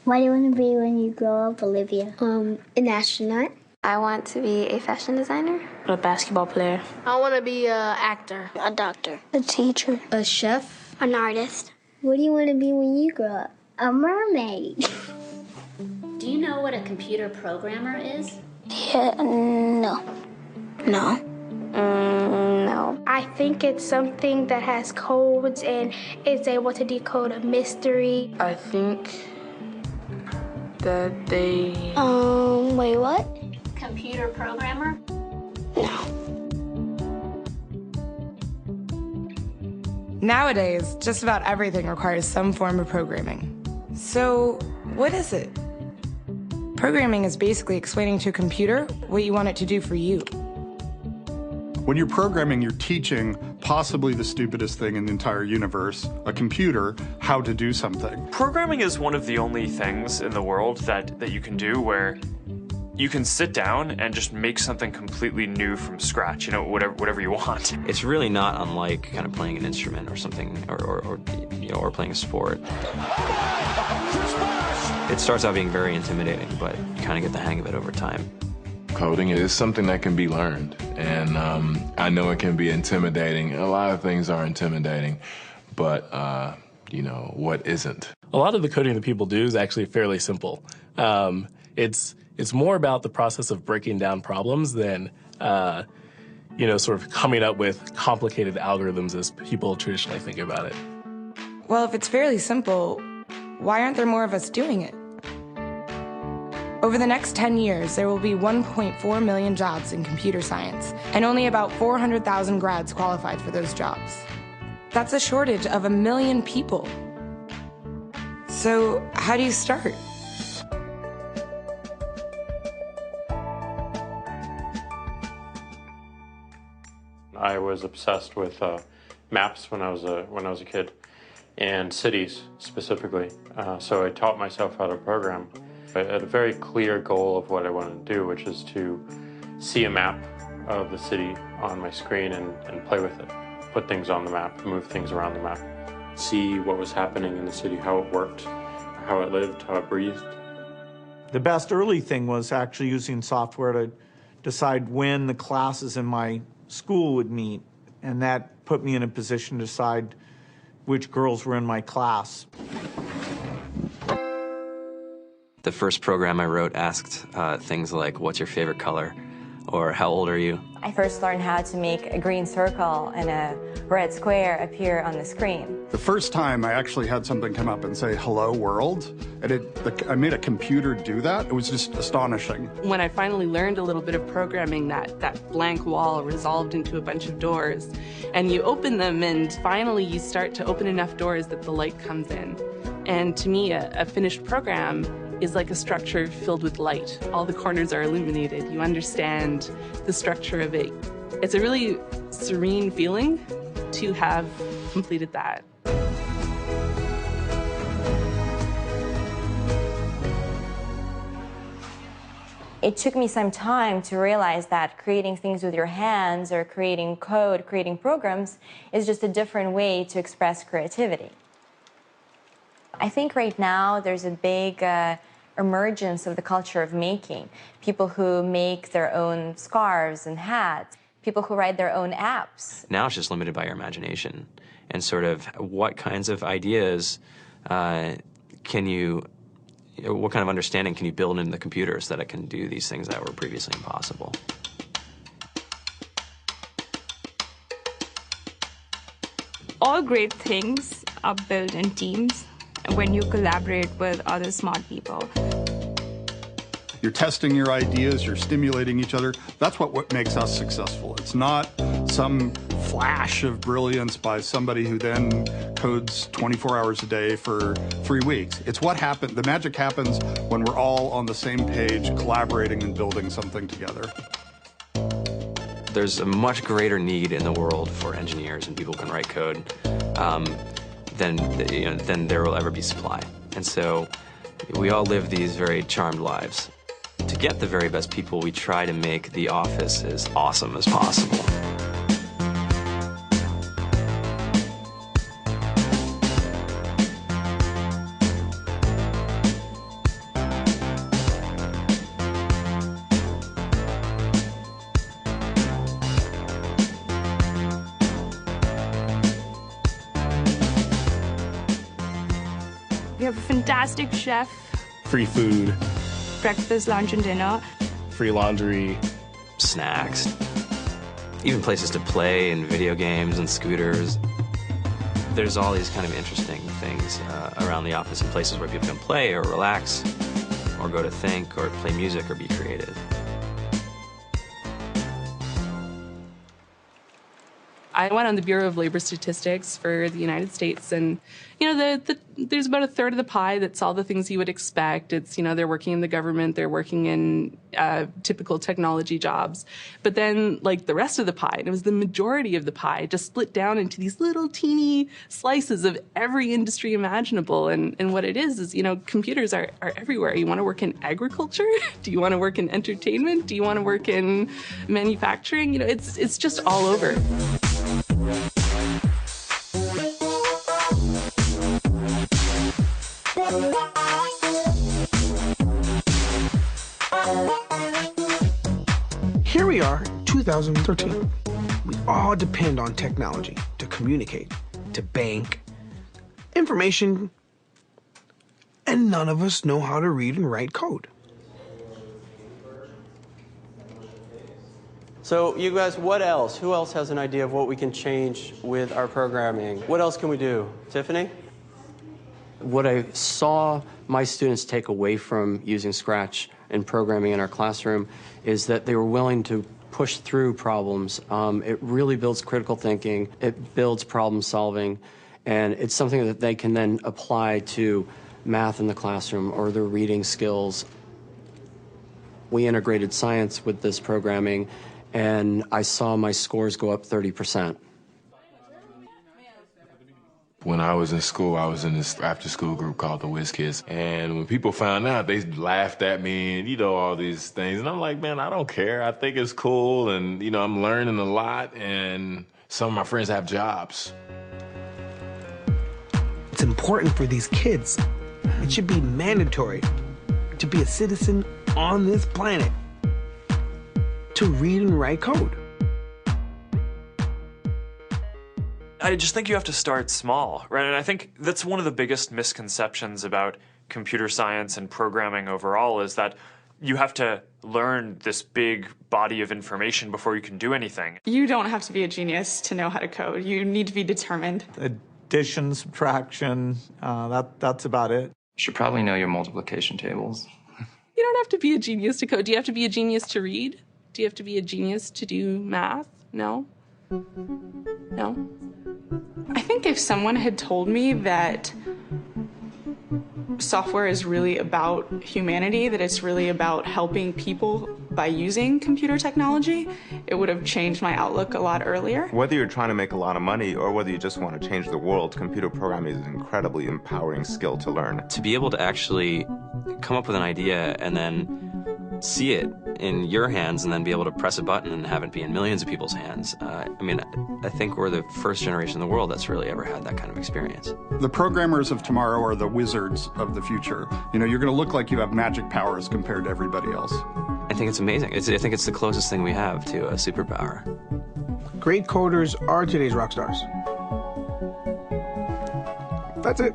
What do you want to be when you grow up, Olivia? An astronaut. I want to be a fashion designer. A basketball player. I want to be an actor. A doctor. A teacher. A chef. An artist. What do you want to be when you grow up? A mermaid. Do you know what a computer programmer is? Yeah, no. No. No. I think it's something that has codes and is able to decode a mystery. I think that they... Wait, what? Computer programmer? No. Nowadays, just about everything requires some form of programming. So, what is it? Programming is basically explaining to a computer what you want it to do for you. When you're programming, you're teaching possibly the stupidest thing in the entire universe, a computer, how to do something. Programming is one of the only things in the world that you can do where you can sit down and just make something completely new from scratch, you know, whatever you want. It's really not unlike kind of playing an instrument or something, or playing a sport. It starts out being very intimidating, but you kind of get the hang of it over time. Coding is something that can be learned, and I know it can be intimidating. A lot of things are intimidating, but you know, what isn't? A lot of the coding that people do is actually fairly simple. It's more about the process of breaking down problems than, you know, sort of coming up with complicated algorithms as people traditionally think about it. Well, if it's fairly simple, why aren't there more of us doing it? Over the next 10 years, there will be 1.4 million jobs in computer science, and only about 400,000 grads qualified for those jobs. That's a shortage of 1 million people. So, how do you start? I was obsessed with maps when I was a kid, and cities specifically. So I taught myself how to program. I had a very clear goal of what I wanted to do, which is to see a map of the city on my screen and play with it. Put things on the map, move things around the map. See what was happening in the city, how it worked, how it lived, how it breathed. The best early thing was actually using software to decide when the classes in my school would meet, and that put me in a position to decide which girls were in my class. The first program I wrote asked things like, what's your favorite color? Or how old are you? I first learned how to make a green circle and a red square appear on the screen. The first time I actually had something come up and say, hello world, and I made a computer do that. It was just astonishing. When I finally learned a little bit of programming, that blank wall resolved into a bunch of doors, and you open them, and finally you start to open enough doors that the light comes in. And to me, a finished program is like a structure filled with light. All the corners are illuminated. You understand the structure of it. It's a really serene feeling to have completed that. It took me some time to realize that creating things with your hands or creating code, creating programs, is just a different way to express creativity. I think right now there's a big emergence of the culture of making. People who make their own scarves and hats, people who write their own apps. Now it's just limited by your imagination and sort of what kinds of ideas what kind of understanding can you build into the computer so that it can do these things that were previously impossible. All great things are built in teams when you collaborate with other smart people. You're testing your ideas, you're stimulating each other. That's what makes us successful. It's not some flash of brilliance by somebody who then codes 24 hours a day for 3 weeks. It's what happened. The magic happens when we're all on the same page, collaborating and building something together. There's a much greater need in the world for engineers and people who can write code than there will ever be supply. And so we all live these very charmed lives. To get the very best people, we try to make the office as awesome as possible. We have a fantastic chef, Free food, breakfast, lunch, and dinner. free laundry, snacks, even places to play and video games and scooters. There's all these kind of interesting things around the office and places where people can play or relax or go to think or play music or be creative. I went on the Bureau of Labor Statistics for the United States, and you know, there's about a third of the pie that's all the things you would expect. It's, you know, they're working in the government, they're working in typical technology jobs, but then like the rest of the pie, and it was the majority of the pie, just split down into these little teeny slices of every industry imaginable. And what it is, you know, computers are everywhere. You want to work in agriculture? Do you want to work in entertainment? Do you want to work in manufacturing? You know, it's just all over. Here we are, 2013. We all depend on technology to communicate, to bank, information, and none of us know how to read and write code. So you guys, what else? Who else has an idea of what we can change with our programming? What else can we do? Tiffany? What I saw my students take away from using Scratch and programming in our classroom is that they were willing to push through problems. It really builds critical thinking, it builds problem solving, and it's something that they can then apply to math in the classroom or their reading skills. We integrated science with this programming, and I saw my scores go up 30%. When I was in school, I was in this after-school group called the Whiz Kids. And when people found out, they laughed at me and, you know, all these things. And I'm like, man, I don't care. I think it's cool. And, you know, I'm learning a lot. And some of my friends have jobs. It's important for these kids. It should be mandatory to be a citizen on this planet, to read and write code. I just think you have to start small, right? And I think that's one of the biggest misconceptions about computer science and programming overall is that you have to learn this big body of information before you can do anything. You don't have to be a genius to know how to code. You need to be determined. Addition, subtraction, that's about it. You should probably know your multiplication tables. You don't have to be a genius to code. Do you have to be a genius to read? Do you have to be a genius to do math? No? No? I think if someone had told me that software is really about humanity, that it's really about helping people by using computer technology, it would have changed my outlook a lot earlier. Whether you're trying to make a lot of money or whether you just want to change the world, computer programming is an incredibly empowering skill to learn. To be able to actually come up with an idea and then see it in your hands and then be able to press a button and have it be in millions of people's hands. I mean, I think we're the first generation in the world that's really ever had that kind of experience. The programmers of tomorrow are the wizards of the future. You know, you're going to look like you have magic powers compared to everybody else. I think it's amazing. I think it's the closest thing we have to a superpower. Great coders are today's rock stars. That's it.